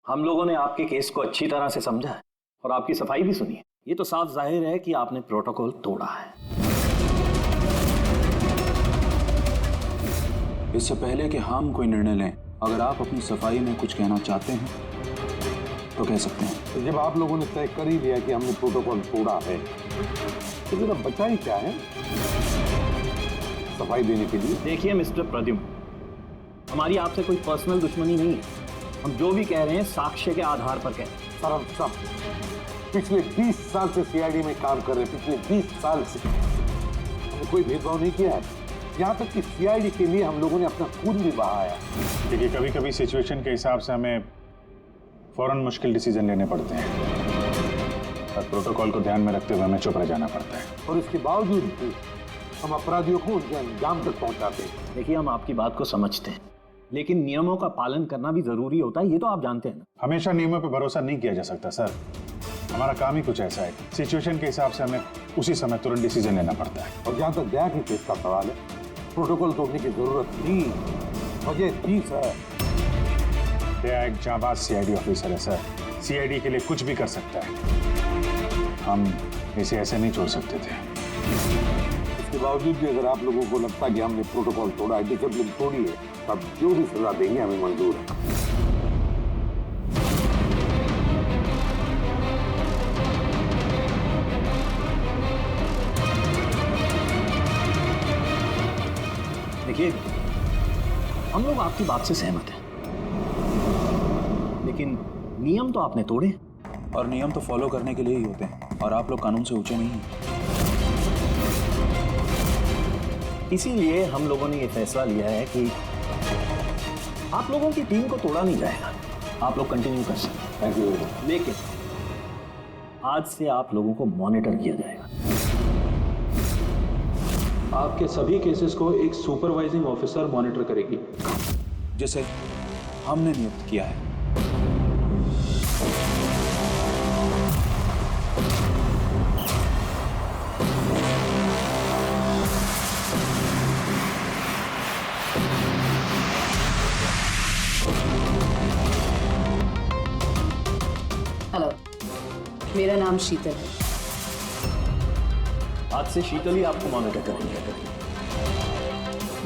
हम लोगों ने आपके केस को अच्छी तरह से समझा है और आपकी सफाई भी सुनी है। ये तो साफ जाहिर है कि आपने प्रोटोकॉल तोड़ा है। इससे पहले कि हम कोई निर्णय लें, अगर आप अपनी सफाई में कुछ कहना चाहते हैं तो कह सकते हैं। तो जब आप लोगों ने तय कर ही लिया कि हमने प्रोटोकॉल तोड़ा है तो मेरा बचा ही क्या है सफाई देने के लिए? देखिए मिस्टर प्रद्युम्न, हमारी आपसे कोई पर्सनल दुश्मनी नहीं है। हम जो भी कह रहे हैं साक्ष्य के आधार पर कह रहे हैं। सर हम सब पिछले 20 साल से सीआईडी में काम कर रहे हैं। पिछले 20 साल से हमने कोई भेदभाव नहीं किया है। यहाँ तक कि सीआईडी के लिए हम लोगों ने अपना खून भी बहाया। देखिए, कभी कभी सिचुएशन के हिसाब से हमें फौरन मुश्किल डिसीजन लेने पड़ते हैं और प्रोटोकॉल को ध्यान में रखते हुए हमें चुप रह जाना पड़ता है। और इसके बावजूद भी हम अपराधियों को उनके अंजाम तक पहुंचाते हैं। देखिए, हम आपकी बात को समझते हैं, लेकिन नियमों का पालन करना भी जरूरी होता है, ये तो आप जानते हैं ना। हमेशा नियमों पर भरोसा नहीं किया जा सकता सर। हमारा काम ही कुछ ऐसा है, सिचुएशन के हिसाब से हमें उसी समय तुरंत डिसीजन लेना पड़ता है। और जहाँ तक दया के केस का सवाल है, प्रोटोकॉल तोड़ने की जरूरत नहीं, वजह थी सर। दया एक जाबाज सीआईडी ऑफिसर है सर, सीआईडी के लिए कुछ भी कर सकता है। हम इसे ऐसे नहीं छोड़ सकते थे। इसके बावजूद भी अगर आप लोगों को लगता है कि हमने प्रोटोकॉल तोड़ा है, डिसिप्लिन तोड़ी है, तब जो भी सजा देंगे हमें मंजूर है। देखिए, हम लोग आपकी बात से सहमत हैं, लेकिन नियम तो आपने तोड़े। और नियम तो फॉलो करने के लिए ही होते हैं, और आप लोग कानून से ऊंचे नहीं हैं। इसीलिए हम लोगों ने ये फैसला लिया है कि आप लोगों की टीम को तोड़ा नहीं जाएगा, आप लोग कंटिन्यू कर सकते हैं। Thank you. लेकिन आज से आप लोगों को मॉनिटर किया जाएगा। आपके सभी केसेस को एक सुपरवाइजिंग ऑफिसर मॉनिटर करेगी, जैसे हमने नियुक्त किया है। हेलो, मेरा नाम शीतल है। आज से शीतल ही आपको मॉनिटर करेंगे।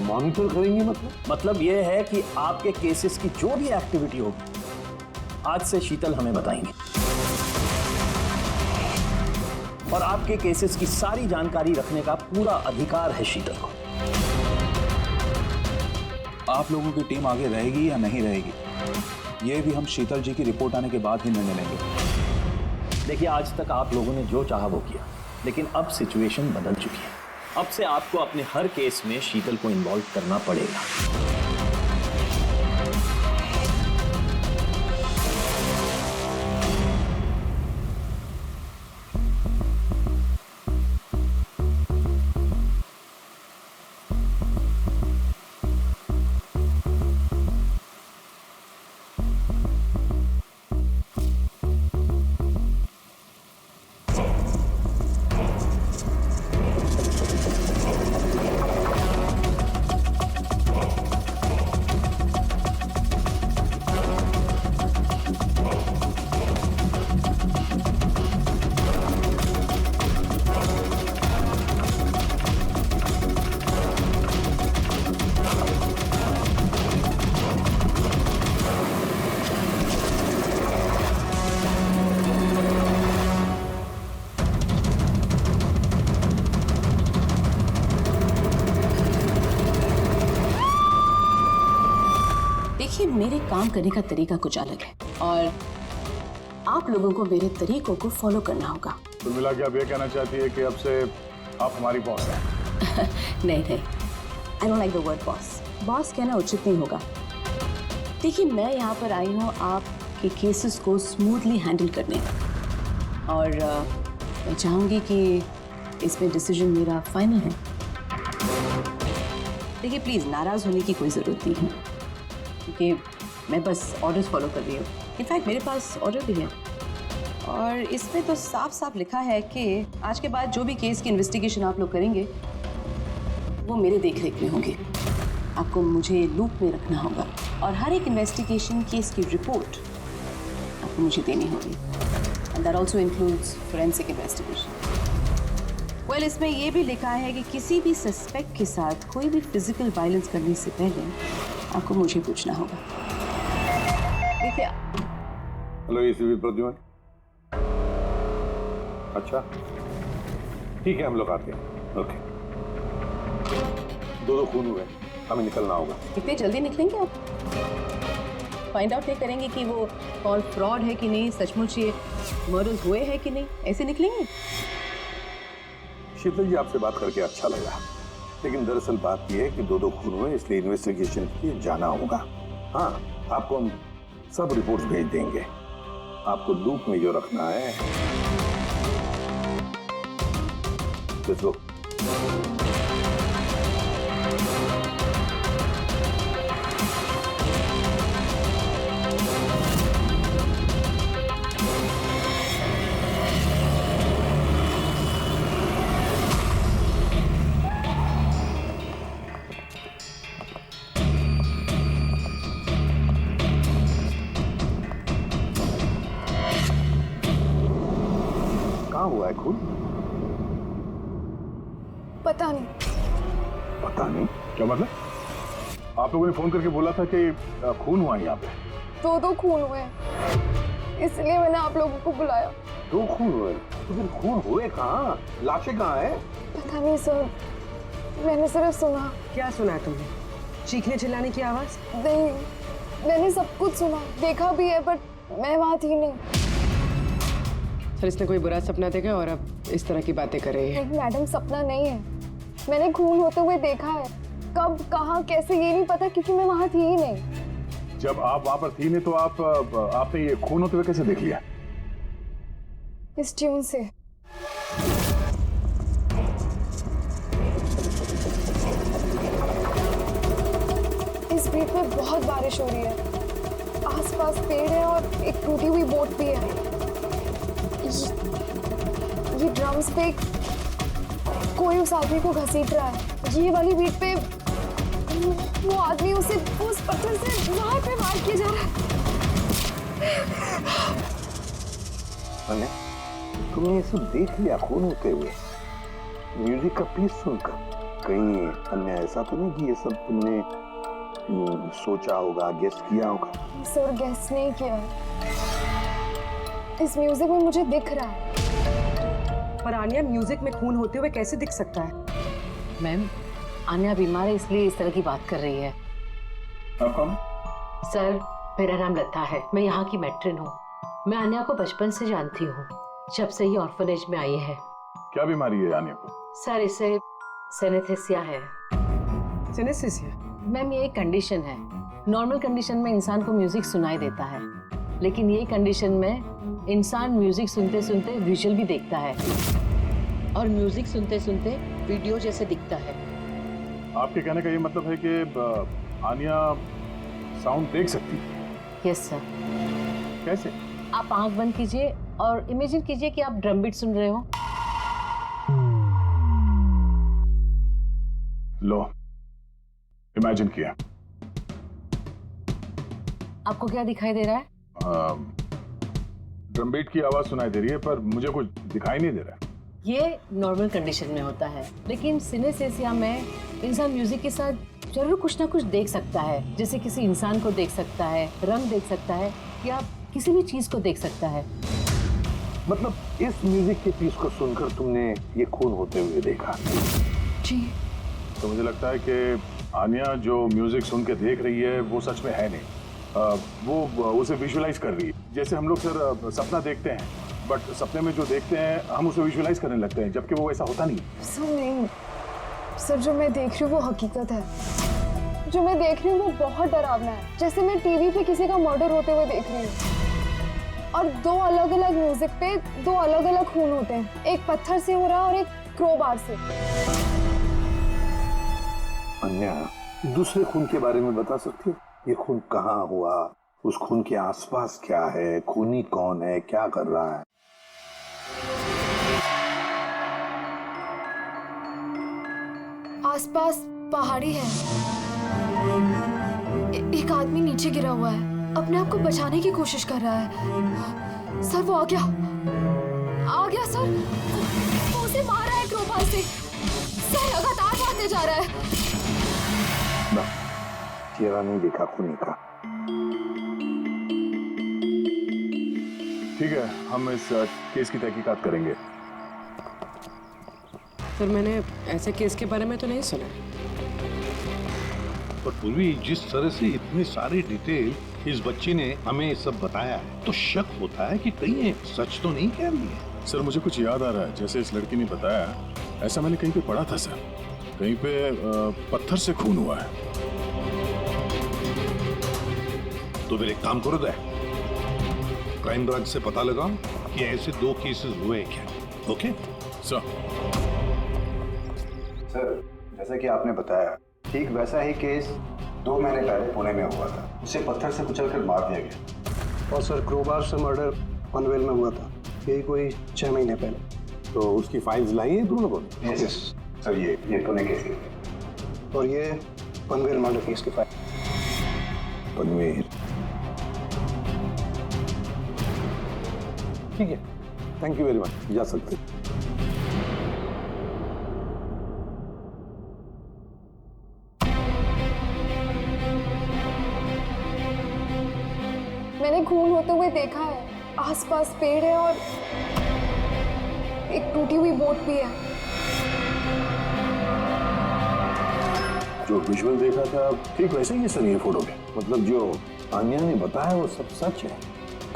मॉनिटर करेंगे मतलब ये है कि आपके केसेस की जो भी एक्टिविटी होगी, आज से शीतल हमें बताएंगे, और आपके केसेस की सारी जानकारी रखने का पूरा अधिकार है शीतल को। आप लोगों की टीम आगे रहेगी या नहीं रहेगी, ये भी हम शीतल जी की रिपोर्ट आने के बाद ही निर्णय लेंगे। देखिए, आज तक आप लोगों ने जो चाहा वो किया, लेकिन अब सिचुएशन बदल चुकी है। अब से आपको अपने हर केस में शीतल को इन्वॉल्व करना पड़ेगा। मेरे काम करने का तरीका कुछ अलग है और आप लोगों को मेरे तरीकों को फॉलो करना होगा। कुल मिला के आप ये कहना चाहती है कि अब से आप हमारी बॉस हैं? नहीं, I don't like the word boss. Boss कहना उचित नहीं होगा। देखिए, मैं यहाँ पर आई हूँ आपके केसेस को स्मूथली हैंडल करने, और मैं चाहूँगी कि इसमें डिसीजन मेरा फाइनल है। देखिए, प्लीज़ नाराज़ होने की कोई ज़रूरत नहीं है, क्योंकि मैं बस ऑर्डर्स फॉलो कर रही हूँ। इनफैक्ट मेरे पास ऑर्डर भी है, और इसमें तो साफ साफ लिखा है कि आज के बाद जो भी केस की इन्वेस्टिगेशन आप लोग करेंगे वो मेरे देखरेख में होगी। आपको मुझे लूप में रखना होगा, और हर एक इन्वेस्टिगेशन केस की रिपोर्ट आपको मुझे देनी होगी। And that also includes forensic investigation. Well, इसमें ये भी लिखा है कि किसी भी सस्पेक्ट के साथ कोई भी फिजिकल वायलेंस करने से पहले आपको मुझे पूछना होगा। देखिए, हेलो, ये सिविल प्रद्युमन। अच्छा, ठीक है, हम लोग आते हैं। ओके। दो खून हुए, हमें निकलना होगा। कितने जल्दी निकलेंगे आप? फाइंड आउट नहीं करेंगे कि वो कॉल फ्रॉड है कि नहीं, सचमुच ये मर्डर्स हुए हैं कि नहीं, ऐसे निकलेंगे? शीतल जी, आपसे बात करके अच्छा लगा, लेकिन दरअसल बात यह है कि दो खून हुए, इसलिए इन्वेस्टिगेशन के लिए जाना होगा। हाँ, आपको हम सब रिपोर्ट्स भेज देंगे। आपको लूप में जो रखना है। Let's go. कहाँ हुआ है खून? पता नहीं। पता नहीं? क्या मतलब? आप लोगों ने फोन करके बोला था कि खून हुआ है यहाँ पे। दो खून हुए हैं, इसलिए मैंने आप लोगों को बुलाया। दो खून हुए? तो फिर खून हुए कहाँ? लाशें कहाँ है? पता नहीं सर, मैंने सिर्फ सुना। क्या सुना है तुमने? चीखने चिल्लाने की आवाज? नहीं, मैंने सब कुछ सुना, देखा भी है, बट मैं वहाँ थी नहीं। सर, इसने कोई बुरा सपना देखा और अब इस तरह की बातें कर रही है। नहीं मैडम, सपना नहीं है, मैंने खून होते हुए देखा है। कब, कहाँ, कैसे, ये नहीं पता, क्योंकि मैं वहाँ थी ही नहीं। जब आप वहां पर थी नहीं तो आपने ये खून होते हुए कैसे देख लिया? इस ट्यून से। इस बीट में बहुत बारिश हो रही है, आसपास पेड़ है और एक टूटी हुई बोट भी है। ये ड्रम्स पे कोई उस आदमी को घसीट रहा है। ये वाली बीट पे वो आदमी उस पत्थर से वहां पे मार किया जा रहा है। तुमने ये सब देख लिया खून होते हुए, म्यूजिक का पीस सुनकर? कहीं अन्य ऐसा तो नहीं कि ये सब तुमने सोचा होगा, गेस किया होगा? सर, गेस नहीं किया, इस म्यूजिक में मुझे दिख रहा है। पर आन्या, म्यूजिक में खून होते हुए कैसे दिख सकता है? मैम, आन्या बीमार है इसलिए इस तरह की बात कर रही है। आप कौन? सर, मेरा नाम लता है, मैं यहाँ की मैट्रिन हूँ। मैं आन्या को बचपन से जानती हूँ, जब से ये ऑर्फनेज में आई है। क्या बीमारी है आन्या को? सर, इसे सेनेस्थेसिया है। सिनेस्थेसिया? मैम, ये एक कंडीशन है। नॉर्मल कंडीशन में इंसान को म्यूजिक सुनाई देता है, लेकिन ये कंडीशन में इंसान म्यूजिक सुनते सुनते विजुअल भी देखता है और म्यूजिक सुनते सुनते वीडियो जैसे दिखता है। आपके कहने का ये मतलब है कि आन्या साउंड देख सकती है? Yes sir. कैसे? आप आंख बंद कीजिए और इमेजिन कीजिए कि आप ड्रम बीट सुन रहे हो। लो, इमेजिन किया। आपको क्या दिखाई दे रहा है? ड्रम बीट की आवाज सुनाई दे रही है, पर मुझे कुछ दिखाई नहीं दे रहा है। ये नॉर्मल कंडीशन में होता है, लेकिन सिनेस्थेसिया में इंसान म्यूजिक के साथ जरूर कुछ ना कुछ देख सकता है, जैसे किसी इंसान को देख सकता है, रंग देख सकता है, या किसी भी चीज को देख सकता है। मतलब इस म्यूजिक के पीस को सुनकर तुमने ये खून होते हुए देखा? जी। तो मुझे लगता है कि आन्या जो म्यूजिक सुन के देख रही है वो सच में है नहीं, वो उसे विजुअलाइज कर रही है। जैसे हम लोग सर सपना देखते हैं, बट सपने में जो देखते हैं हम उसे विजुअलाइज करने लगते हैं, जबकि वो ऐसा होता नहीं। सर नहीं सर, जो मैं देख रही हूँ वो हकीकत है। जो मैं देख रही हूँ वो बहुत डरावना है, जैसे मैं टीवी पे किसी का मर्डर होते हुए देख रही हूँ। और दो अलग अलग म्यूजिक पे दो अलग अलग खून होते हैं, एक पत्थर से हो रहा और एक क्रोबार से। अन्या, दूसरे खून के बारे में बता सकती हो? ये खून कहाँ हुआ, उस खून के आसपास क्या है, खूनी कौन है, क्या कर रहा है? आसपास पहाड़ी है, एक आदमी नीचे गिरा हुआ है। अपने आप को बचाने की कोशिश कर रहा है। सर वो आ गया सर। वो उसे मार रहा है क्रोबार से। सर लगातार मारते जा रहा है। ना, चेहरा नहीं देखा खूनी का। ठीक है, हम इस केस की तहकीकात करेंगे। सर मैंने ऐसे केस के बारे में तो नहीं सुना। पर पूर्वी जिस तरह से इतनी सारी डिटेल इस बच्ची ने हमें सब बताया है, तो शक होता है कि कहीं ये सच तो नहीं कह रही है। सर मुझे कुछ याद आ रहा है, जैसे इस लड़की ने बताया, ऐसा मैंने कहीं पे पढ़ा था सर। कहीं पे पत्थर से खून हुआ है। तो फिर एक काम करो दे, क्राइम ब्रांच से पता लगाओ कि ऐसे 2 केसेस हुए क्या। Okay sir. सर जैसा कि आपने बताया, ठीक वैसा ही केस 2 महीने पहले पुणे में हुआ था। उसे पत्थर से कुचलकर मार दिया गया। और सर क्रोबार से मर्डर पनवेल में हुआ था, यही कोई 6 महीने पहले। तो उसकी फाइल्स लाई हैं तुम लोगों ने? यस सर, ये पुणे केस की। और ये पनवेल मर्डर केस की फाइल। पनवेल, ठीक है, थैंक यू वेरी मच, जा सकते। मैंने खून होते हुए देखा है। आसपास पेड़ है और एक टूटी हुई बोट भी है। जो विजुअल देखा था ठीक वैसे ही है सर ये फोटो में। मतलब जो आन्या ने बताया वो सब सच है।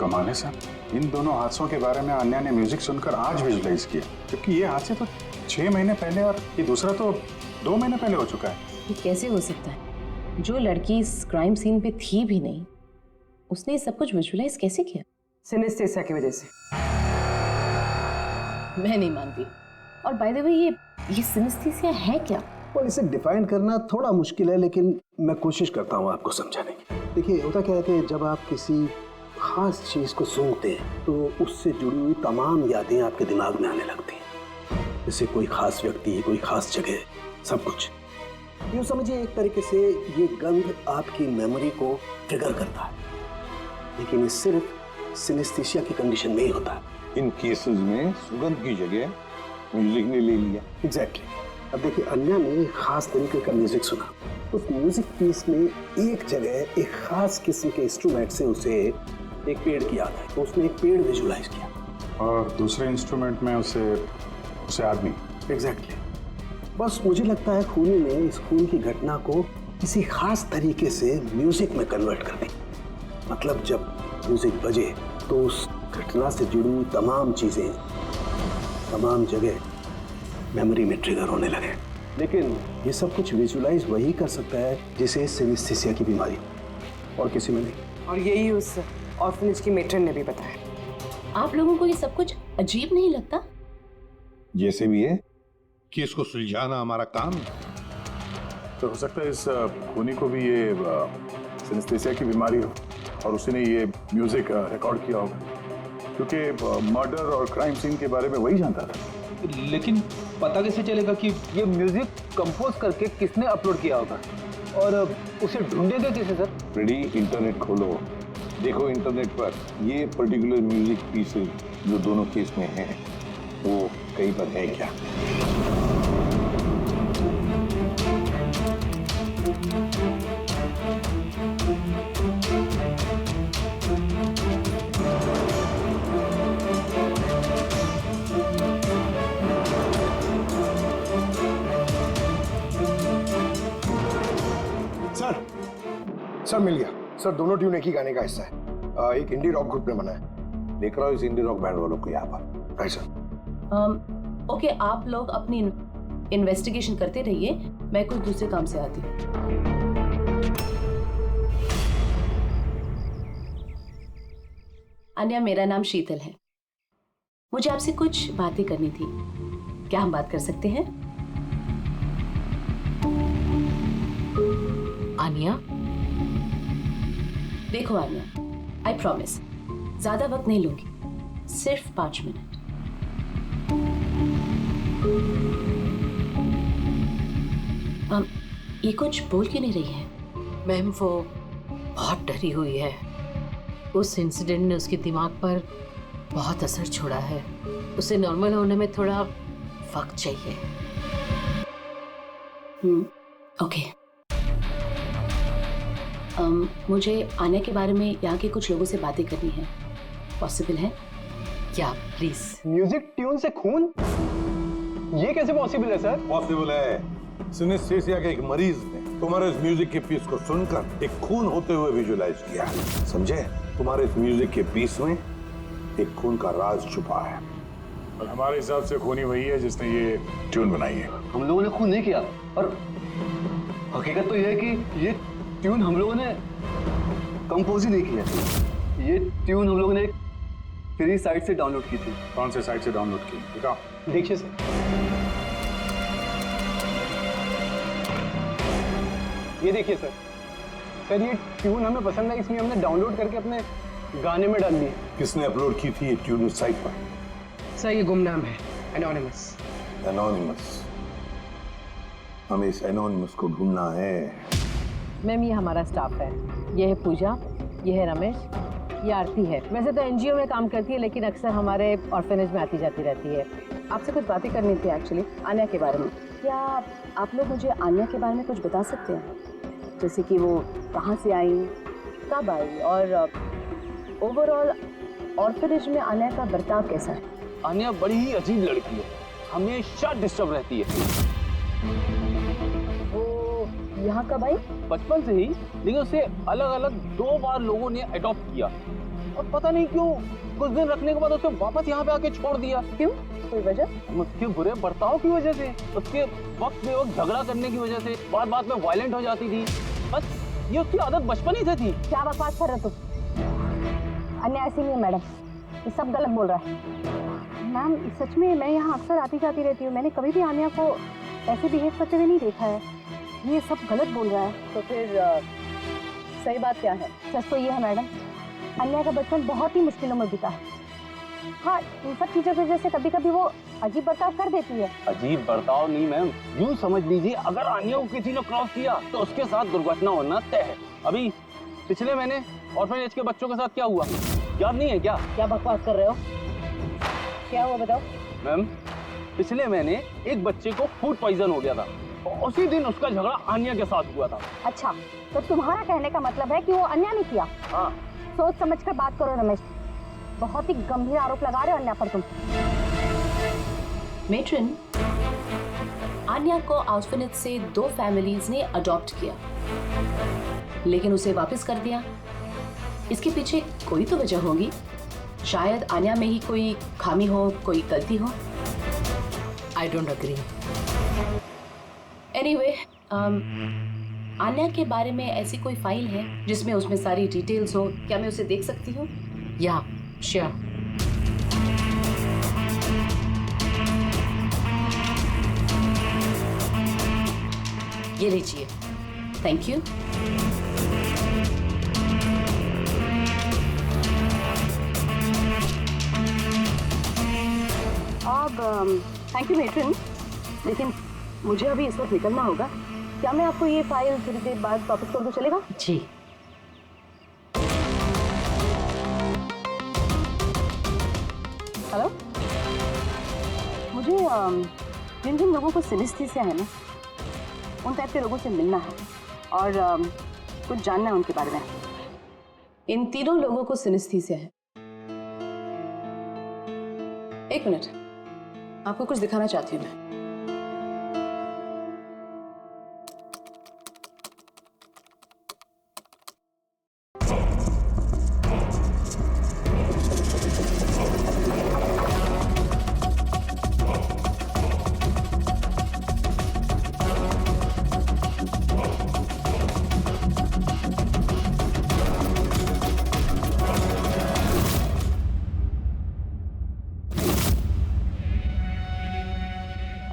कमाल है सर, इन दोनों हादसों के बारे में आन्या ने म्यूजिक सुनकर आज विजुलाइज किया, जबकि ये हादसे तो 6 महीने पहले और ये दूसरा तो 2 महीने पहले हो चुका है। ये कैसे हो सकता है? जो लड़की इस क्राइम सीन पे थी भी नहीं, उसने ये सब कुछ विजुलाइज कैसे किया? सिनेस्थेसिया की वजह से। मैं नहीं मानती। और बाय द वे ये सिनेस्थेसिया है क्या? और इसे डिफाइन करना थोड़ा मुश्किल है, लेकिन मैं कोशिश करता हूँ आपको समझाने की। देखिए होता क्या है कि जब आप किसी खास चीज को सुनते हैं तो उससे जुड़ी हुई तमाम यादें आपके दिमाग में आने लगती हैं। जैसे कोई खास व्यक्ति, कोई खास जगह, सब कुछ। यूँ समझिए एक तरीके से ये गंध आपकी मेमोरी को ट्रिगर करता है। लेकिन ये सिर्फ सिनेस्थेसिया की कंडीशन में ही होता है। इन केसेस में सुगंध की जगह म्यूजिक ने ले लिया। एग्जैक्टली। अब देखिए अन्या ने एक खास तरीके का म्यूजिक सुना। उस म्यूजिक पीस में एक जगह एक खास किस्म के इंस्ट्रूमेंट से उसे एक पेड़ की याद है, तो उसने एक पेड़ विजुलाइज किया। और दूसरे इंस्ट्रूमेंट में उसे आदमी। एग्जैक्टली। बस मुझे लगता है खूनी ने इस खून की घटना को किसी खास तरीके से म्यूजिक में कन्वर्ट कर दी। मतलब जब म्यूजिक बजे तो उस घटना से जुड़ी हुई तमाम चीजें, तमाम जगह मेमोरी में ट्रिगर होने लगे। लेकिन ये सब कुछ विजुलाइज वही कर सकता है जिसे सिनेस्थेसिया की बीमारी, और किसी में नहीं। और यही उस ऑर्फनेज की मेट्रन ने भी बताया। आप लोगों को ये सब कुछ अजीब नहीं लगता? जैसे भी है, केस को सुलझाना हमारा काम है। तो हो सकता है इस खूनी को भी ये सिनेस्थेसिया की बीमारी हो और उसने ये म्यूजिक रिकॉर्ड किया होगा, क्योंकि मर्डर और क्राइम सीन के बारे में वही जानता था। लेकिन पता कैसे चलेगा कि ये म्यूजिक कंपोज करके किसने अपलोड किया होगा, और उसे ढूंढेंगे कैसे सर? रेडी, इंटरनेट खोलो, देखो इंटरनेट पर ये पर्टिकुलर म्यूजिक पीसेस जो दोनों केस में हैं वो कहीं पर है क्या। सर मिल गया सर। दोनों ट्यून एक ही गाने का हिस्सा है। एक इंडी रॉक ग्रुप ने बना है। देख रहा हूँ इस इंडी रॉक बैंड वालों को यहाँ पर। Right sir. ओके, आप लोग अपनी इन्वेस्टिगेशन करते रहिए, मैं कुछ दूसरे काम से आती हूँ। अन्या, मेरा नाम शीतल है। मुझे आपसे कुछ बातें करनी थी, क्या हम बात कर सकते हैं? आन्या, देखो आन्या, आई प्रॉमिस ज्यादा वक्त नहीं लूंगी, सिर्फ 5 मिनट। ये कुछ बोल क्यों नहीं रही है? मैम वो बहुत डरी हुई है। उस इंसिडेंट ने उसके दिमाग पर बहुत असर छोड़ा है। उसे नॉर्मल होने में थोड़ा वक्त चाहिए। ओके। मुझे आन्या के बारे में यहाँ के कुछ लोगों से बातें करनी है। पॉसिबल है क्या प्लीज? म्यूजिक ट्यून से खून, ये कैसे पॉसिबल है सर? पॉसिबल है। सिनेस्थेसिया के एक मरीज ने तुम्हारे इस म्यूजिक के पीस को सुनकर एक खून होते हुए विजुअलाइज किया। समझे? तुम्हारे इस म्यूजिक के पीस में एक खून का राज छुपा है। और हमारे हिसाब से खूनी वही है जिसने ये ट्यून बनाई है। हम लोगों ने खून नहीं किया, और हकीकत तो यह है कि ये ट्यून हम लोगों ने कंपोज ही नहीं किया। ये ट्यून हम लोगों ने एक फ्री साइट से डाउनलोड की थी। कौन से साइट से डाउनलोड की? दिखाओ। देखिए सर, ये देखिए सर। सर ये ट्यून हमें पसंद है, इसलिए हमने डाउनलोड करके अपने गाने में डाल दी। किसने अपलोड की थी ये ट्यून इस साइट पर? सर ये गुमनाम है, एनोनिमस। एनोनिमस। हमें इस एनोनिमस को ढूंढना है। मैम ये हमारा स्टाफ है। ये है पूजा, ये है रमेश, ये आरती है। वैसे तो एनजीओ में काम करती है, लेकिन अक्सर हमारे ऑर्फेनेज में आती जाती रहती है। आपसे कुछ बातें करनी थी एक्चुअली, आन्या के बारे में। क्या आप लोग मुझे आन्या के बारे में कुछ बता सकते हैं? जैसे कि वो कहाँ से आई, कब आई, और ओवरऑल ऑर्फेनेज में आन्या का बर्ताव कैसा है? आन्या बड़ी ही अजीब लड़की है, हमेशा डिस्टर्ब रहती है। यहाँ कब आई? बचपन से ही, लेकिन उसे अलग अलग 2 बार लोगों ने अडॉप्ट किया, और पता नहीं क्यों कुछ दिन रखने के बाद उसे वापस यहाँ पे आके छोड़ दिया। क्यों? कोई वजह? उसके बुरे बर्ताव की वजह से, उसके वक्त में वक्त झगड़ा करने की वजह से, बात बात में वायलेंट हो जाती थी। बस ये उसकी आदत बचपन ही से थी। क्या बकवास कर रहे तुम? अन्य ऐसी नहीं है मैडम, ये सब गलत बोल रहा है। मैम सच में मैं यहाँ अक्सर आती जाती रहती हूँ, मैंने कभी भी आन्या को ऐसे बिहेव करते हुए नहीं देखा है। ये सब गलत बोल रहा है। तो फिर सही बात क्या है? सच तो ये है मैडम, अन्या का बचपन बहुत ही मुश्किलों में बीता है। हाँ, इन सब चीज़ों की वजह से कभी कभी वो अजीब बर्ताव कर देती है। अजीब बर्ताव नहीं मैम, यूँ समझ लीजिए अगर आन्या को किसी ने क्रॉस किया तो उसके साथ दुर्घटना होना तय है। अभी पिछले महीने ऑर्फनेज के बच्चों के साथ क्या हुआ, याद नहीं है क्या? क्या बकवास कर रहे हो? क्या हुआ बताओ? मैम पिछले महीने एक बच्चे को फूड पॉइजन हो गया था, और उसी दिन उसका झगड़ा आन्या के साथ हुआ था। अच्छा, तो तुम्हारा कहने का मतलब है कि वो अन्या ने किया? हाँ। सोच समझ कर बात करो रमेश, बहुत ही गंभीर आरोप लगा रहे हो अन्या पर तुम। मेट्रन, आन्या को ऑर्फनेज से 2 फैमिलीज ने अडॉप्ट किया, लेकिन उसे वापस कर दिया। इसके पीछे कोई तो वजह होगी। शायद आन्या में ही कोई खामी हो, कोई गलती हो। I don't agree. Anyway, Anya के बारे में ऐसी कोई फाइल है जिसमें उसमें सारी डिटेल्स हो? क्या मैं उसे देख सकती हूँ? या श्योर। ये लीजिए। Thank you. अब थैंक यू मेट्रन, लेकिन मुझे अभी इस वक्त निकलना होगा। क्या मैं आपको ये फाइल थोड़ी देर बाद वापस कर दूं, चलेगा? जी। हेलो, मुझे जिन जिन लोगों को सिनेस्थीसिया है ना, उन टाइप के लोगों से मिलना है और कुछ जानना है उनके बारे में। इन तीनों लोगों को सिनेस्थीसिया है। एक मिनट, आपको कुछ दिखाना चाहती हूँ मैं।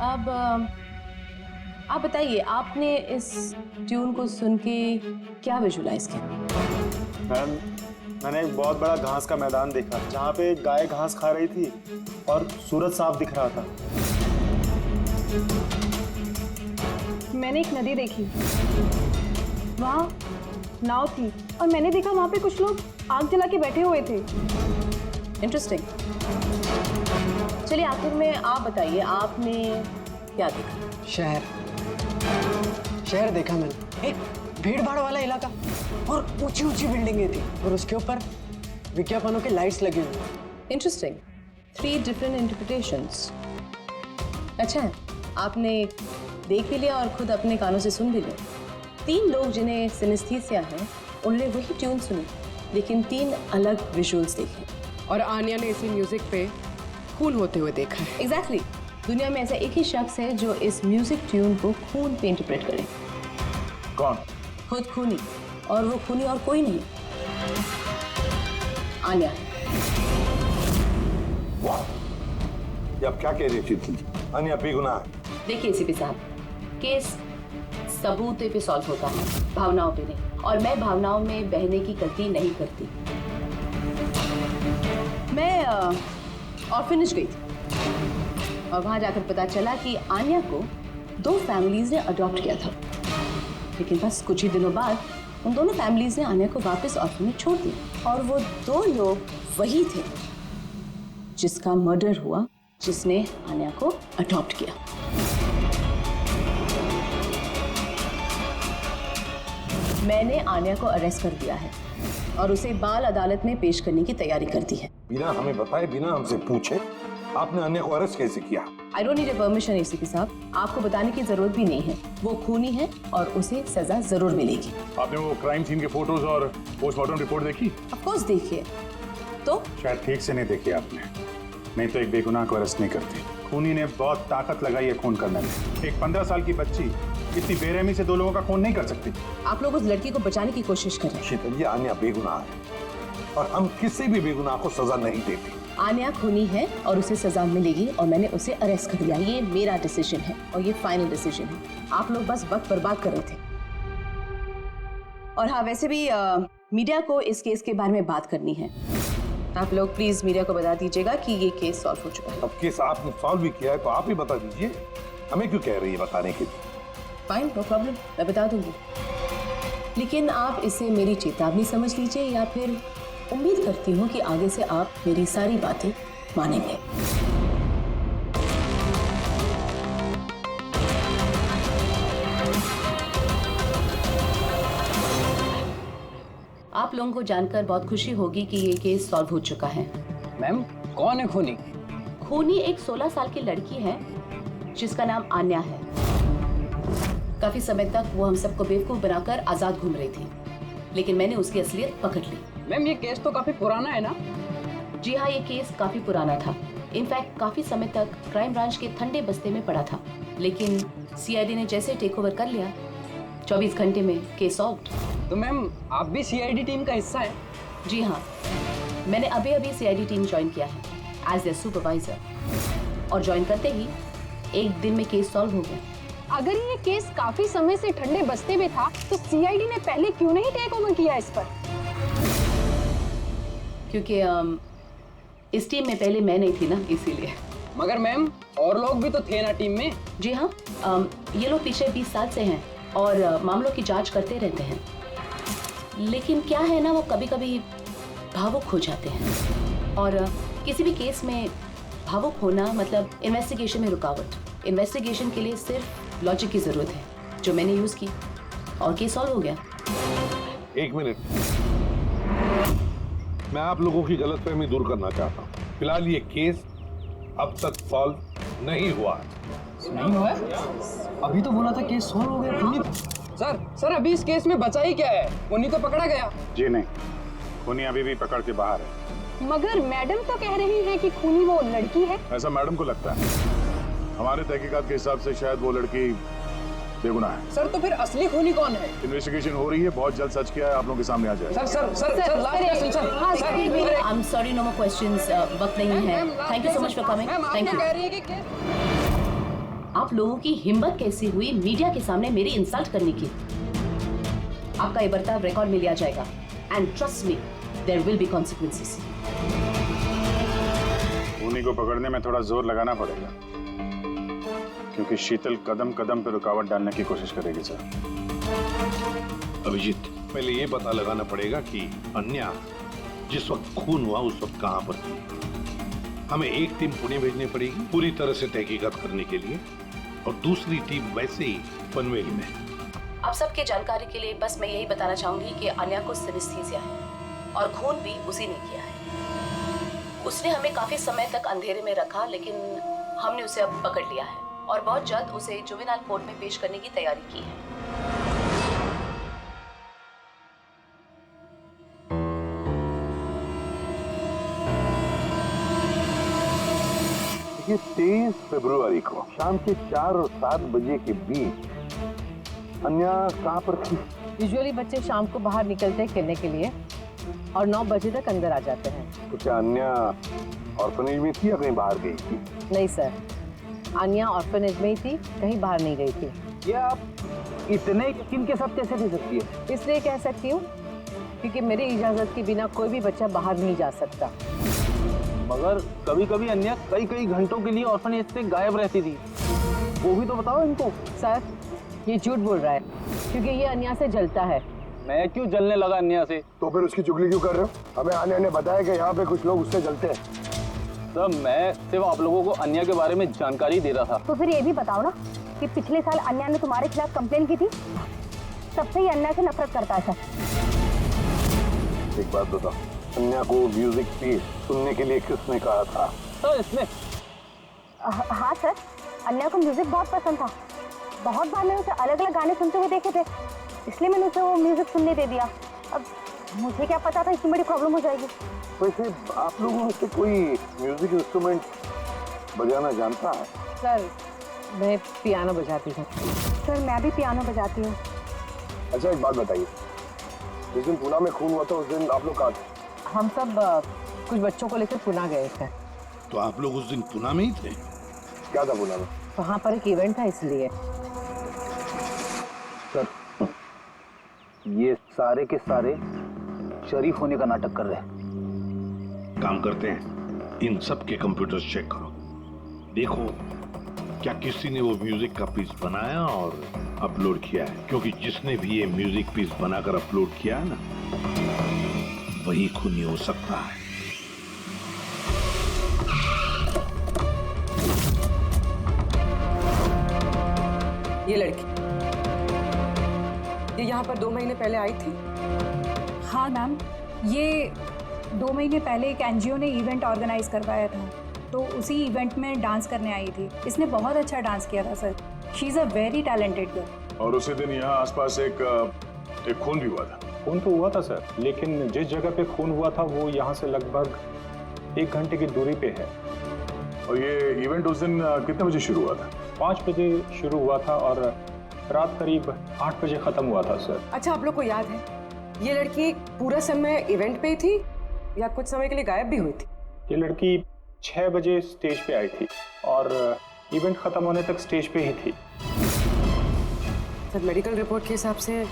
अब आप बताइए, आपने इस ट्यून को सुन के क्या विजुलाइज किया? मैम, मैंने एक बहुत बड़ा घास का मैदान देखा जहाँ पे एक गाय घास खा रही थी और सूरज साफ दिख रहा था। मैंने एक नदी देखी, वहाँ नाव थी और मैंने देखा वहाँ पे कुछ लोग आग जला के बैठे हुए थे। इंटरेस्टिंग। चलिए आखिर में आप बताइए, आपने क्या देखा? शहर देखा मैंने, एक भीड़ भाड़ वाला इलाका और ऊंची ऊंची बिल्डिंगें थी और उसके ऊपर विज्ञापनों के लाइट्स लगे हुए। इंटरेस्टिंग। 3 different interpretations. अच्छा है, आपने देख भी लिया और खुद अपने कानों से सुन भी लिया। 3 लोग जिन्हें सिनेस्थीसिया है उन्होंने वही ट्यून सुनी, लेकिन 3 अलग विजुअल्स देखे। और आन्या ने इसी म्यूजिक पे खून होते हुए देखा है। एग्जैक्टली। दुनिया में ऐसा एक ही शख्स है जो इस म्यूजिक ट्यून को खून पे इंटरप्रेट करे। कौन? खुद खूनी, और वो खूनी और कोई नहीं, आन्या। ये आप क्या कह रही थी? आन्या बेगुनाह है। देखिए एसीपी साहब, केस सबूत पे सॉल्व होता है, भावनाओं पे नहीं, और मैं भावनाओं में बहने की गलती नहीं करती। मैं ऑर्फनेज गई थी और वहां जाकर पता चला कि आन्या को 2 फैमिलीज ने अडॉप्ट किया था, लेकिन बस कुछ ही दिनों बाद उन दोनों फैमिलीज ने आन्या को वापस ऑर्फनेज छोड़ दिया। और वो 2 लोग वही थे जिसका मर्डर हुआ, जिसने आन्या को अडॉप्ट किया। मैंने आन्या को अरेस्ट कर दिया है और उसे बाल अदालत में पेश करने की तैयारी कर दी है। बिना हमें बताए, बिना हमसे पूछे आपने आन्या को अरेस्ट कैसे किया? I don't need a permission ACP साहब, आपको बताने की जरूरत भी नहीं है। वो खूनी है और उसे सजा जरूर मिलेगी। आपने वो क्राइम सीन के फोटोज और पोस्टमार्टम रिपोर्ट देखी? ऑफ कोर्स देखिए। तो शायद ठीक से नहीं देखी आपने, नहीं तो एक बेगुनाह को अरेस्ट नहीं करती। खूनी ने बहुत ताकत लगाई है खून करने में। एक 15 साल की बच्ची इतनी बेरहमी से 2 लोगों का खून नहीं कर सकती। आप लोग उस लड़की को बचाने की कोशिश कर रहे हैं। शीतल, ये आन्या बेगुनाह है और हम किसी भी बेगुनाह को सजा नहीं देते। आन्या खूनी है और उसे सजा मिलेगी और मैंने उसे अरेस्ट कर लिया। ये मेरा डिसीजन है और ये फाइनल डिसीजन है। आप लोग बस वक्त बर्बाद कर रहे थे। और हाँ, वैसे भी मीडिया को इस केस के बारे में बात करनी है। आप लोग प्लीज मीडिया को बता दीजिएगा कि ये केस सॉल्व हो चुका है। अब केस आपने सॉल्व भी किया है तो आप ही बता दीजिए, हमें क्यों कह रही है बताने के लिए? फाइन, नो प्रॉब्लम, मैं बता दूंगी। लेकिन आप इसे मेरी चेतावनी समझ लीजिए, या फिर उम्मीद करती हूँ कि आगे से आप मेरी सारी बातें मानेंगे। आप लोगों को जानकर बहुत खुशी होगी कि ये केस सॉल्व हो चुका है। मैम, कौन है खूनी? खूनी एक 16 साल की लड़की है जिसका नाम आन्या है। काफी समय तक वो हम सबको बेवकूफ बनाकर आजाद घूम रही थी, लेकिन मैंने उसकी असलियत पकड़ ली। मैम, ये केस तो काफी पुराना है ना? जी हाँ, ये केस काफी पुराना था। इनफैक्ट काफी समय तक क्राइम ब्रांच के ठंडे बस्ते में पड़ा था, लेकिन सीआईडी ने जैसे टेक ओवर कर लिया, 24 घंटे में केस सॉल्व्ड। तो मैम, आप भी सीआईडी टीम का हिस्सा है? जी हाँ, मैंने अभी सीआईडी टीम ज्वाइन किया है एज ए सुपरवाइजर, और ज्वाइन करते ही एक दिन में केस सॉल्व हो गया। अगर ये केस काफी समय से ठंडे बस्ते में था तो सीआईडी ने पहले क्यों नहीं टेक ओवर किया इस पर? क्योंकि इस टीम में पहले मैं नहीं थी ना, इसीलिए। मगर मैम, और लोग भी तो थे ना टीम में? जी हाँ, ये लोग पिछले 20 साल से हैं और मामलों की जांच करते रहते हैं, लेकिन क्या है ना, वो कभी कभी भावुक हो जाते हैं। और किसी भी केस में भावुक होना मतलब इन्वेस्टिगेशन में रुकावट। इन्वेस्टिगेशन के लिए सिर्फ लॉजिक की जरूरत है, जो मैंने यूज की, और केस सॉल्व हो गया। 1 मिनट, मैं आप लोगों की गलतफहमी दूर करना चाहता हूँ। फिलहाल ये केस अब तक सॉल्व नहीं हुआ है। नहीं हुआ है? अभी तो बोला था केस सॉल्व हो गया। सर, अभी इस केस में बचा ही क्या है? खूनी तो पकड़ा गया। जी नहीं, खूनी अभी भी पकड़ के बाहर है। मगर मैडम तो कह रही है कि खूनी वो लड़की है। ऐसा मैडम को लगता है। हमारे तहकीकात के हिसाब से शायद वो लड़की बेगुनाह है। सर, तो फिर असली खूनी कौन है? इन्वेस्टिगेशन हो रही है, बहुत जल्द सच क्या है आप लोगों के सामने आ जाएगा। I am sorry, no more questions, वक्त नहीं है। Thank you so much for coming. Thank you. आप लोगों की हिम्मत कैसी हुई मीडिया के सामने मेरी इंसल्ट करने की? आपका ये बर्ताव रिकॉर्ड में लिया जाएगा, and trust me, there will be consequences. खूनी को पकड़ने में थोड़ा जोर लगाना पड़ेगा, क्योंकि शीतल कदम कदम पे रुकावट डालने की कोशिश करेगी सर। अभिजीत, पहले ये पता लगाना पड़ेगा कि अन्या जिस वक्त खून हुआ उस वक्त कहां पर थी। हमें एक टीम पुणे भेजनी पड़ेगी पूरी तरह से तहकीकात करने के लिए, और दूसरी टीम वैसे ही पनवेल में। आप सबकी जानकारी के लिए बस मैं यही बताना चाहूंगी कि आन्या को सिनेस्थीसिया है और खून भी उसी ने किया है। उसने हमें काफी समय तक अंधेरे में रखा, लेकिन हमने उसे अब पकड़ लिया है और बहुत जल्द उसे जुवेनाइल कोर्ट में पेश करने की तैयारी की है। ये 23 फरवरी को शाम के 4 और 7 बजे के बीच अन्या कहाँ पर थी? यूजुअली बच्चे शाम को बाहर निकलते हैं खेलने के लिए और 9 बजे तक अंदर आ जाते हैं। तो क्या अन्या ऑर्फनेज में थी या कहीं बाहर गई थी? नहीं सर, आन्या ऑर्फनेज में ही थी, कहीं बाहर नहीं गई थी। ये आप इतने यकीन के साथ कैसे कह सकती है? इसलिए कह सकती हूँ क्योंकि मेरी इजाजत के बिना कोई भी बच्चा बाहर नहीं जा सकता। मगर कभी कभी अन्या कई घंटों के लिए ऑर्फनेज से गायब रहती थी, वो भी तो बताओ इनको। सर ये झूठ बोल रहा है क्योंकि ये अन्या से जलता है। मैं क्यों जलने लगा अन्या से? तो फिर उसकी चुगली क्यों कर रहे हो? हमें आन्या ने बताया कि यहाँ पे कुछ लोग उससे जलते हैं। सर मैं सिर्फ आप लोगों को अन्या के बारे में जानकारी दे रहा था। तो फिर ये भी बताओ ना कि पिछले साल अन्या ने तुम्हारे खिलाफ कंप्लेन की थी, तब से ही अन्या से नफरत करता है। एक बात बताओ, अन्या को म्यूजिक पीस सुनने के लिए किसने कहा था? तो इसने हाँ सर, अन्या को म्यूजिक बहुत पसंद था। बहुत बार मैंने उसे अलग अलग गाने सुनते हुए देखे थे, इसलिए मैंने उसे वो म्यूजिक सुनने दे दिया। अब मुझे क्या पता था इतनी बड़ी प्रॉब्लम हो जाएगी। वैसे आप लोगों में से कोई म्यूजिक इंस्ट्रूमेंट बजाना जानता है? सर मैं पियानो बजाती हूँ। सर मैं भी पियानो बजाती हूँ। अच्छा एक बात बताइए, जिस दिन पुणे में खून हुआ था उस दिन आप लोग कहाँ थे? हम सब कुछ बच्चों को लेकर पुणे गए थे। तो आप लोग उस दिन पुणे में ही थे? क्या था पुणे में? वहाँ पर एक इवेंट था इसलिए। सर ये सारे के सारे शरीफ होने का नाटक कर रहे हैं। काम करते हैं, इन सब के कंप्यूटर्स चेक करो, देखो क्या किसी ने वो म्यूजिक का पीस बनाया और अपलोड किया है, क्योंकि जिसने भी ये म्यूजिक पीस बनाकर अपलोड किया है ना, वही खूनी हो सकता है। ये लड़की ये यहाँ पर 2 महीने पहले आई थी। हाँ मैम, ये 2 महीने पहले एक एनजीओ ने इवेंट ऑर्गेनाइज करवाया था, तो उसी इवेंट में डांस करने आई थी। इसने बहुत अच्छा डांस किया था sir. She is a very talented girl. और उसी दिन यहाँ आसपास एक खून भी हुआ था। खून तो हुआ था सर, लेकिन जिस जगह पे खून हुआ था वो यहाँ से लगभग 1 घंटे की दूरी पे है। और ये इवेंट उस दिन कितने बजे शुरू हुआ था? 5 बजे शुरू हुआ था और रात करीब 8 बजे खत्म हुआ था सर। अच्छा आप लोग को याद है ये लड़की पूरा समय इवेंट पे ही थी या कुछ समय के लिए गायब भी हुई थी? ये लड़की 6 बजे स्टेज पे आई थी और इवेंट खत्म होने तक स्टेज पे ही थी। सर मेडिकल रिपोर्ट के हिसाब से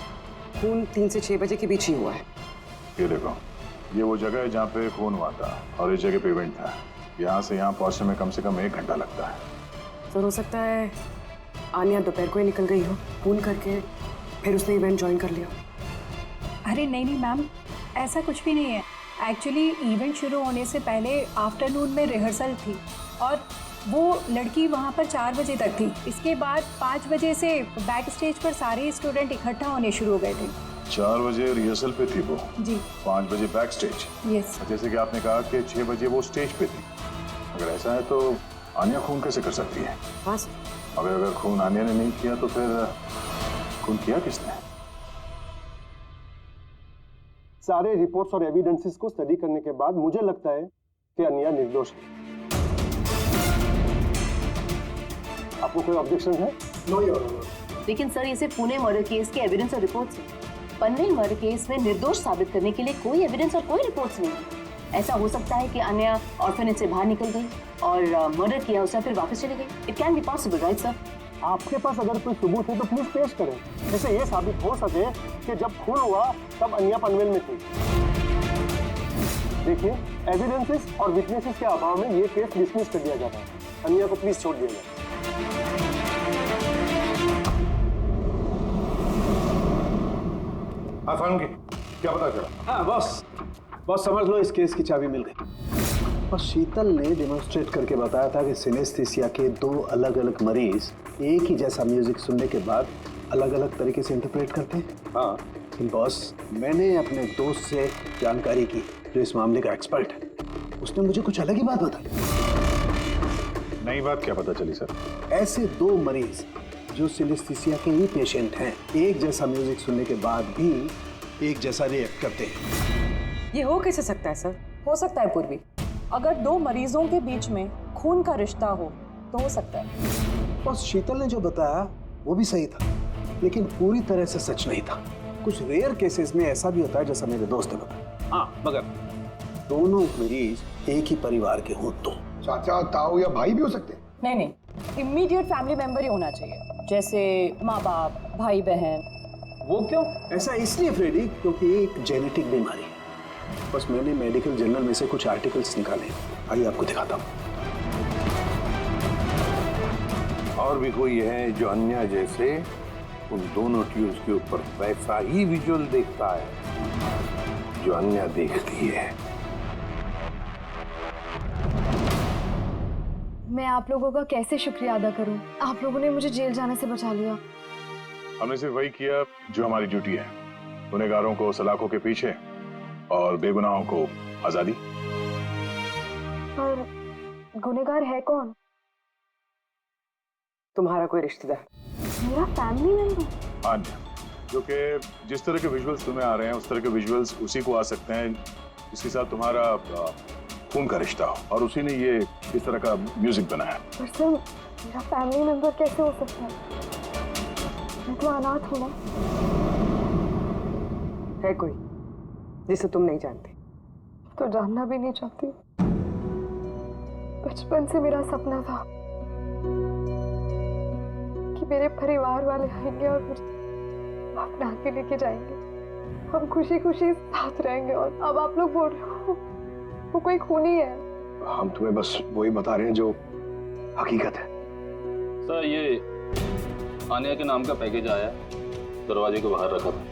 खून 3 से 6 बजे के बीच ही हुआ है। ये देखो, ये वो जगह है जहाँ पे खून हुआ था और इस जगह पे इवेंट था। यहाँ से यहाँ पहुँचने में कम से कम 1 घंटा लगता है। सर हो सकता है आन्या दोपहर को ही निकल गई हो खून करके, फिर उसने इवेंट ज्वाइन कर लिया। अरे नहीं मैम, ऐसा कुछ भी नहीं है। एक्चुअली इवेंट शुरू होने से पहले आफ्टरनून में रिहर्सल थी और वो लड़की वहाँ पर 4 बजे तक थी। इसके बाद 5 बजे से बैक स्टेज पर सारे स्टूडेंट इकट्ठा होने शुरू हो गए थे। 4 बजे रिहर्सल पे थी वो जी। 5 बजे बैक स्टेज। यस। जैसे कि आपने कहा कि 6 बजे वो स्टेज पे थी। अगर ऐसा है तो आन्या खून कैसे कर सकती है? हाँ। अगर खून आन्या ने नहीं किया तो फिर खून किया किसने? सारे रिपोर्ट्स और एविडेंसेस को स्टडी करने के बाद मुझे लगता है कि अन्या निर्दोष है। आपको कोई ऑब्जेक्शन है? No your honour. लेकिन सर इसे पुणे मर्डर केस के एविडेंस और रिपोर्ट्स हैं। पनवेल मर्डर केस में निर्दोष साबित करने के लिए कोई एविडेंस और कोई रिपोर्ट्स नहीं है। ऐसा हो सकता है कि अन्या ऑर्फनेज से बाहर निकल गई और मर्डर किया उसने फिर वापस चली गई। It can be possible, right sir? आपके पास अगर कोई सबूत है तो प्लीज पेश करें, जिससे ये साबित हो सके कि जब खून हुआ तब अन्या पनवेल में थी। देखिए, एविडेंसेस और विटनेसेस के अभाव में ये केस डिसमिस कर दिया जाता है। अन्या को प्लीज छोड़ दिया जाए। हाँ फारूकी, क्या पता चला? हाँ बॉस, बस समझ लो इस केस की चाबी मिल गई। और शीतल ने डेमोन्स्ट्रेट करके बताया था कि सिनेस्थीसिया के 2 अलग अलग मरीज एक ही जैसा म्यूजिक सुनने के बाद अलग अलग तरीके से इंटरप्रेट करते हैं। हाँ, लेकिन बॉस, मैंने अपने दोस्त से जानकारी की जो इस मामले का एक्सपर्ट है। उसने मुझे कुछ अलग ही बात बताई। नई बात क्या पता चली सर? ऐसे 2 मरीज जो सिनेस्थीसिया के ही पेशेंट हैं, एक जैसा म्यूजिक सुनने के बाद भी एक जैसा रिएक्ट करते हैं। ये हो कैसे सकता है सर? हो सकता है पूर्वी, अगर 2 मरीजों के बीच में खून का रिश्ता हो तो हो सकता है। और शीतल ने जो बताया वो भी सही था, लेकिन पूरी तरह से सच नहीं था। कुछ रेयर केसेस में ऐसा भी होता है जैसा मेरे दोस्त ने बताया। हाँ, मगर दोनों मरीज एक ही परिवार के हों तो। चाचा, ताऊ या भाई भी हो सकते हैं? नहीं, इमीडिएट फैमिली मेंबर ही होना चाहिए, जैसे माँ बाप, भाई बहन। वो क्यों? ऐसा इसलिए फ्रेडी क्योंकि एक जेनेटिक बीमारी है। बस मैंने मेडिकल जर्नल में से कुछ आर्टिकल्स निकाले, आइए आपको दिखाता हूँ। और भी कोई है जो अन्या जैसे उन दोनों ट्यूब्स के ऊपर वैसा ही विजुअल देखता है जो अन्या देखती है? मैं आप लोगों का कैसे शुक्रिया अदा करूं? आप लोगों ने मुझे जेल जाने से बचा लिया। हमने सिर्फ वही किया जो हमारी ड्यूटी है, गुनहगारों को सलाखों के पीछे और बेगुनाहों को आजादी। पर गुनहगार है कौन? तुम्हारा कोई रिश्तेदार। मेरा फैमिली मेंबर? हाँ, जो कि जिस तरह के विजुअल्स तुम्हें आ रहे हैं उस तरह के विजुअल्स उसी को आ सकते हैं जिसके साथ तुम्हारा खून का रिश्ता हो, और उसी ने ये इस तरह का म्यूजिक बनाया। पर सर, मेरा फैमिली मेंबर कैसे हो सकता है? मैं तो अनाथ हूँ ना। है कोई जिसे तुम नहीं जानते? तो जानना भी नहीं चाहती। बचपन से मेरा सपना था कि मेरे परिवार वाले आएंगे और मुझे अपना के लेके जाएंगे, हम खुशी खुशी साथ रहेंगे। और अब आप लोग बोल रहे हो वो कोई खूनी है। हम तुम्हें बस वही बता रहे हैं जो हकीकत है। सर, ये आनिया के नाम का पैकेज आया, दरवाजे के बाहर रखा था।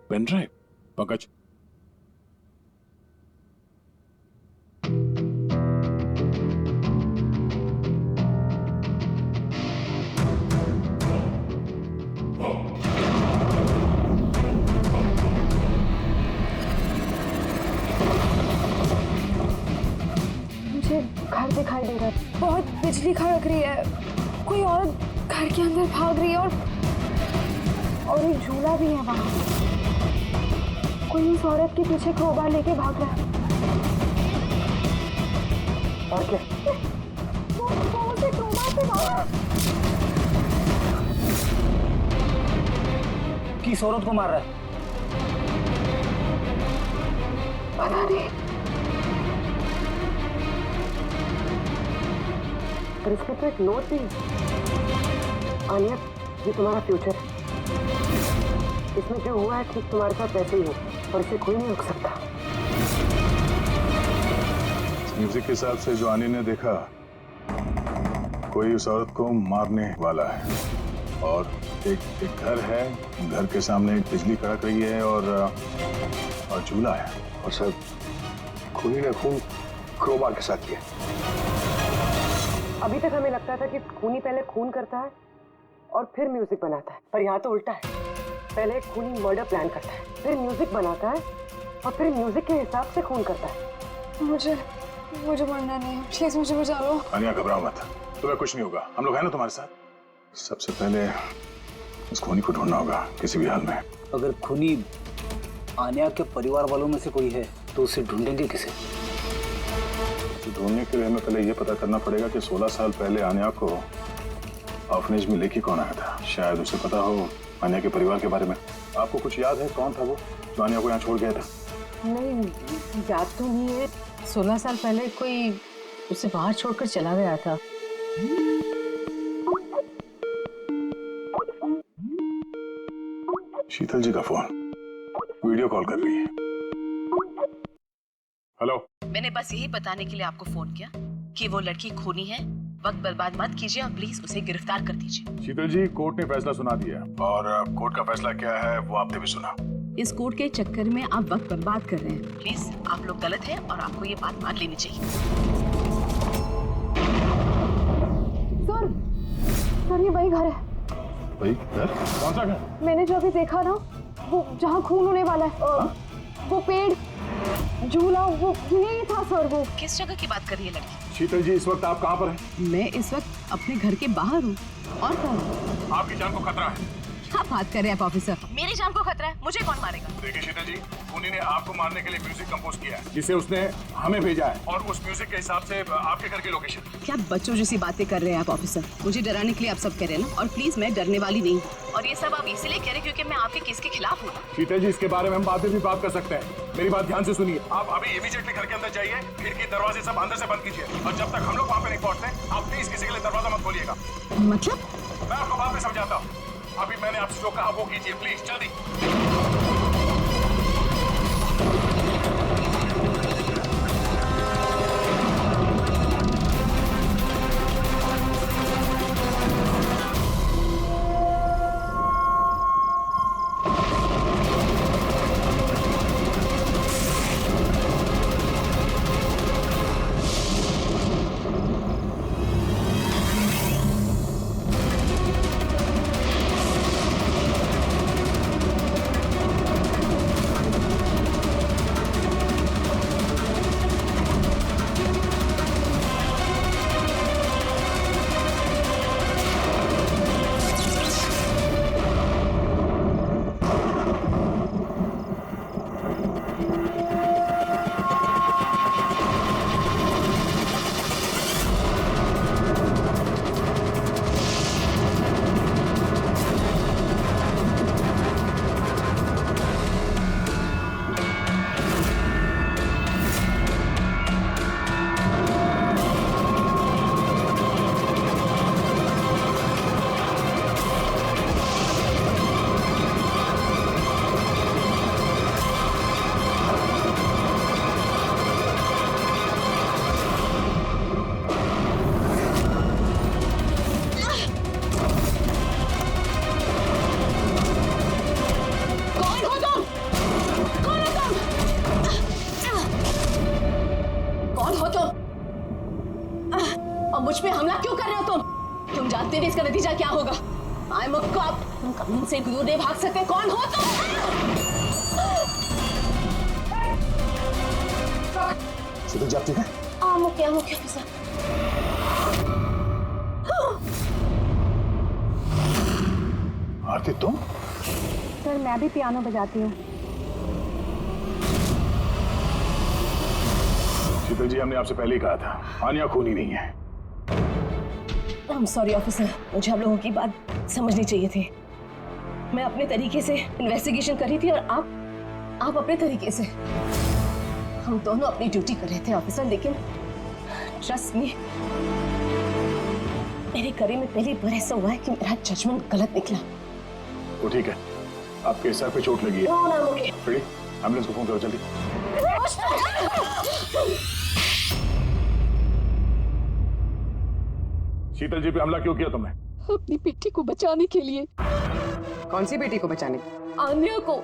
Pen drive, Pankaj. मुझे घर दिखाई दे रहा है, बहुत बिजली खड़क रही है, कोई औरत घर के अंदर भाग रही है और एक झूला भी है वहां। कोई उस औरत के पीछे क्रोबार लेके भाग रहा है। और क्या? वो उसे क्रोबार से मारा। किस औरत को मार रहा है? पता नहीं। पर इसमें तो एक नोट भी है। आनिया, ये तुम्हारा फ्यूचर है। इसमें जो हुआ है ठीक तुम्हारे साथ वैसे ही हो, और इसे कोई नहीं रोक सकता। म्यूजिक के हिसाब से जो आनी ने देखा, कोई उस औरत को मारने वाला है, और एक घर है, घर के सामने एक बिजली कड़क रही है और झूला है। और सर, खूनी ने खून क्रोबार के साथ किया। अभी तक हमें लगता था कि खूनी पहले खून करता है और फिर म्यूजिक बनाता है, पर यहाँ तो उल्टा है। पहले खूनी मर्डर प्लान करता है, फिर म्यूजिक बनाता है और फिर म्यूजिक के हिसाब से खून करता है। मुझे मरना नहीं, प्लीज मुझे बचा लो। आनिया, घबराओ मत, तुम्हें कुछ नहीं होगा, हम लोग हैं ना तुम्हारे साथ। सबसे पहले उस खूनी को ढूंढना होगा किसी भी हाल में। अगर खूनी आनिया के परिवार वालों में से कोई है तो उसे ढूंढेंगे किसे? तो ढूंढने के लिए हमें पहले ये पता करना पड़ेगा कि 16 साल पहले आनिया को ऑर्फनेज में लेके कौन आया था। शायद उसे पता हो आनिया के परिवार के बारे में। आपको कुछ याद है कौन था वो जो आनिया को यहाँ छोड़ गया था? नहीं, याद तो नहीं है। 16 साल पहले कोई उसे बाहर छोड़कर चला गया था। शीतल जी का फोन, वीडियो कॉल कर रही है। मैंने बस यही बताने के लिए आपको फोन किया कि वो लड़की खूनी है। वक्त बर्बाद मत कीजिए और प्लीज उसे गिरफ्तार कर दीजिए। शीतल जी, कोर्ट ने फैसला सुना दिया और कोर्ट का फैसला क्या है वो आपने भी सुना। इस कोर्ट के चक्कर में आप वक्त बर्बाद कर रहे हैं। प्लीज आप लोग गलत हैं और आपको ये बात मान लेनी चाहिए। सर ये वही घर है। वही घर? कौन सा घर? मैंने जो अभी देखा ना, वो जहाँ खून होने वाला है, वो पेड़, झूला, वो यही था सर। वो किस जगह की बात कर रही है लड़की? शीतल जी, इस वक्त आप कहाँ पर हैं? मैं इस वक्त अपने घर के बाहर हूँ। और कौन? आपकी जान को खतरा है। क्या बात कर रहे हैं आप ऑफिसर? मेरी जान को खतरा है? मुझे कौन मारेगा? देखिए शीतल जी, खूनी ने आपको मारने के लिए म्यूजिक कंपोज किया है, जिसे उसने हमें भेजा है और उस म्यूजिक के हिसाब से आपके घर की लोकेशन। क्या बच्चों जैसी बातें कर रहे हैं आप ऑफिसर? मुझे डराने के लिए आप सब कह रहे हैं ना? और प्लीज मैं डरने वाली नहीं हूँ और ये सब आप इसीलिए कह रहे हैं क्योंकि मैं आपके केस के खिलाफ हूँ। शीतल जी, इसके बारे में हम बाद में भी बात कर सकते हैं। मेरी बात ध्यान से सुनिए। आप अभी इमीडिएटली घर के अंदर जाइए, खिड़की दरवाजे सब अंदर से बंद कीजिए और जब तक हम लोग वहाँ पे नहीं पहुँचते आप प्लीज किसी के लिए दरवाजा मत खोलिएगा। मतलब? मैं आपको बाद में समझाता हूँ। अभी मैंने आपसे जो कहा वो कीजिए प्लीज, जल्दी। मुझ पे हमला क्यों कर रहे हो तुम जानते नहीं इसका नतीजा क्या होगा। I am a cop. तुम कानून से दूर नहीं भाग सकते। कौन हो तुम? शीतल जी, आप ठीक है? क्या हो गया ऑफिसर? आरती, तुम? सर मैं भी पियानो बजाती हूँ। शीतल जी, हमने आपसे पहले ही कहा था आन्या खूनी नहीं है। I'm sorry ऑफिसर, मुझे आप लोगों की बात समझनी चाहिए थी। मैं अपने तरीके से इन्वेस्टिगेशन कर रही थी और आप अपने तरीके से। हम दोनों अपनी ड्यूटी कर रहे थे ऑफिसर, लेकिन ट्रस्ट मी, मेरे करियर में पहली बार ऐसा हुआ है कि मेरा जजमेंट गलत निकला। वो ठीक है, आपके सर पे चोट लगी है। रेडी? एम्बुलेंस को फोन करो जल्दी। शीतल जी पे हमला क्यों किया तुमने? अपनी बेटी को बचाने के लिए। कौन सी बेटी को बचाने? आन्या को।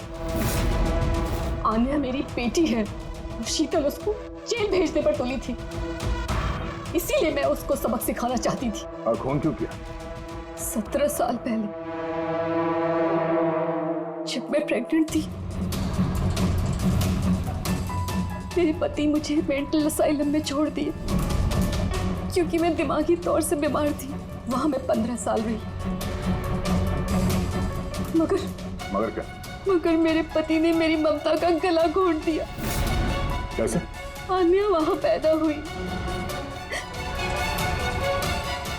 आन्या मेरी बेटी है। शीतल उसको जेल भेजने पर तुली थी, इसीलिए मैं उसको सबक सिखाना चाहती थी। और खून क्यों किया? 17 साल पहले जब मैं प्रेग्नेंट थी, मेरे पति मुझे मेंटल असाइलम में छोड़ दिए क्योंकि मैं दिमागी तौर से बीमार थी। वहां मैं 15 साल रही। मगर क्या? मगर मेरे पति ने मेरी ममता का गला घोंट दिया। कैसे? आन्या वहां पैदा हुई,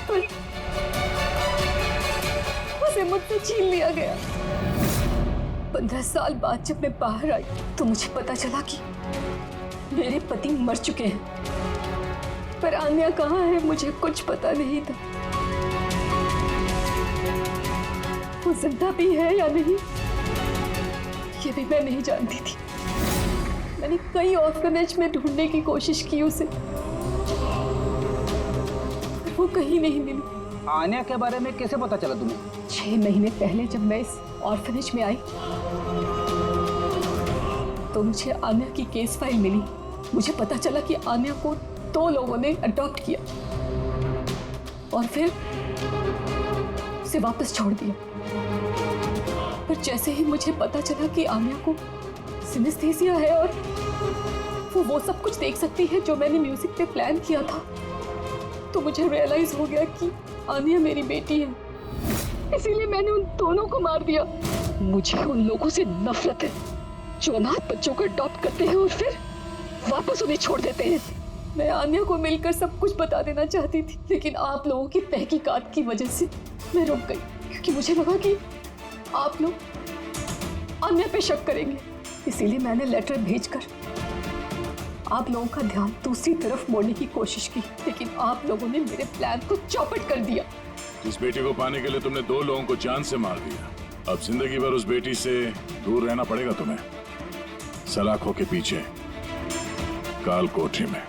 पर उसे मुझसे छीन लिया गया। 15 साल बाद जब मैं बाहर आई तो मुझे पता चला कि मेरे पति मर चुके हैं, पर आन्या कहाँ है मुझे कुछ पता नहीं था। वो जिंदा भी है या नहीं ये भी मैं नहीं जानती थी। मैंने कई ऑर्फनेज में ढूंढने की कोशिश की उसे, वो कहीं नहीं मिली। आन्या के बारे में कैसे पता चला तुम्हें? 6 महीने पहले जब मैं इस ऑर्फनेज में आई तो मुझे आन्या की केस फाइल मिली। मुझे पता चला कि आन्या को 2 लोगों ने अडॉप्ट किया और फिर उसे वापस छोड़ दिया। पर जैसे ही मुझे पता चला कि आन्या को सिनेस्थेसिया है और वो सब कुछ देख सकती है जो मैंने म्यूजिक पे प्लान किया था, तो मुझे रियलाइज हो गया कि आन्या मेरी बेटी है। इसीलिए मैंने उन दोनों को मार दिया। मुझे उन लोगों से नफरत है जो अनाथ बच्चों को अडॉप्ट करते हैं और फिर वापस उन्हें छोड़ देते हैं। मैं आन्या को मिलकर सब कुछ बता देना चाहती थी, लेकिन आप लोगों की तहकीकात की वजह से मैं रुक गई, क्योंकि मुझे लगा कि आप लोग आन्या पे शक करेंगे। इसीलिए मैंने लेटर भेजकर आप लोगों का ध्यान दूसरी तरफ मोड़ने की कोशिश की, लेकिन आप लोगों ने मेरे प्लान को चौपट कर दिया। इस बेटी को पाने के लिए तुमने 2 लोगों को जान से मार दिया। अब जिंदगी भर उस बेटी से दूर रहना पड़ेगा तुम्हें, सलाखों के पीछे काल कोठरी में।